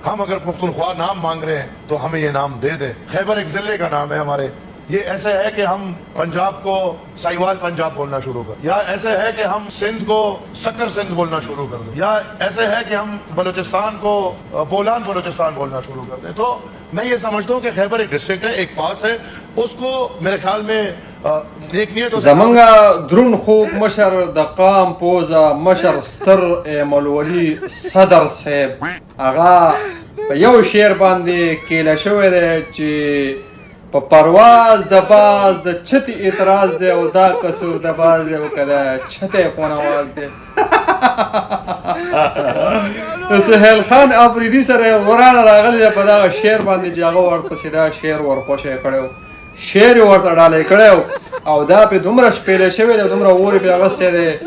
हम अगर पुख्तनख्वा नाम मांग रहे हैं तो हमें ये नाम दे दें। खैबर एक जिले का नाम है हमारे। ये ऐसे है कि हम पंजाब को साहिवाल पंजाब बोलना शुरू कर, या ऐसे है कि हम सिंध को सक्कर सिंध बोलना शुरू कर दें, या ऐसे है कि हम बलूचिस्तान को बोलान बलूचिस्तान बोलना शुरू कर दें। तो मैं ये समझता हूँ कि खैबर एक डिस्ट्रिक्ट है, एक पास है, उसको मेरे ख्याल में एक नियत زمونږ درون خوږ مشر د قام پوزه مشر ستر مولوي صدر صاحب هغه په یو شعر باندې کیله شوی دی چې په پرواز د باز د چتې اعتراض دی او دا قصور د باز دی او که د چتې پونواز دی. د سهیل خان افریدي سره ورانه راغلی دی په دغه شعر باندې چې هغه ورپسې دا شعر ورخوشی کړی و، شعر یې ورته ډالۍ کړی و او دا پې دومره شپېلی شوی دی، دومره اور یې پې اغوستی دی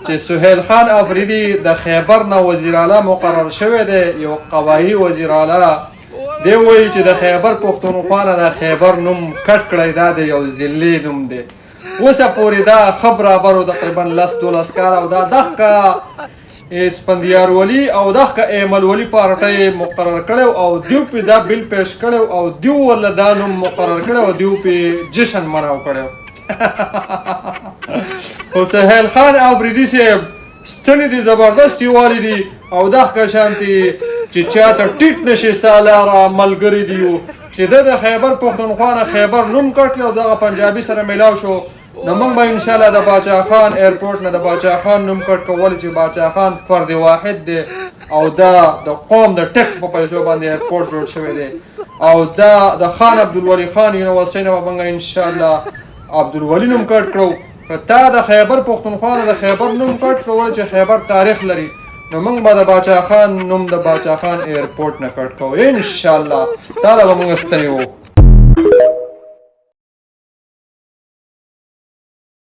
چې سهیل خان افریدي د خیبر نه وزیر اعلی مقرر شوی دی، یو قبایي وزیر اعلی دی. وایي چې د خیبر پښتونخوا نه د خیبر نوم کټ کړی، دا د یو ضلعي نوم دی. اوسه پورې دا ښه برابر و تقریبا 10-12 کاله او دا دغه اسفندیار ولی او دغه ایمل ولی پارټۍ مقرر کړی او دیو پې دا بل پیش کړی او دیو ورله دا نوم مقرر کړی او دیو پې جشن مناو کړی. او سهیل خان افریدي صاحب ستنې دي زبردستې والي دي او دغه شانتې چې چاته ټیټ نشي سالاره ملګري دي چې ده د خیبر پښتونخوا نه خیبر نوم کړ او دغه پنجابي سره میلاو شو. نو موږ به انشاءالله د باچا خان ایرپورټ نه د باچا خان نوم کټ کوو ولې چې باچا خان فرد واحد دی او دا د قوم د ټکس په پیسو باندې ایرپورټ جوړ شوی دی او دا د خان عبدالولي خان یونیورسټۍ نه به موږ انشاءالله عبدالولي نوم کټ کړو. که تا د خیبر پښتونخوا نه د خیبر نوم کټ کړو ولې چې خیبر تاریخ لري نو موږ به د باچا خان نوم د باچا خان ایرپورټ نه کټ کوو انشاءالله. تا له به موږ ستنې وو.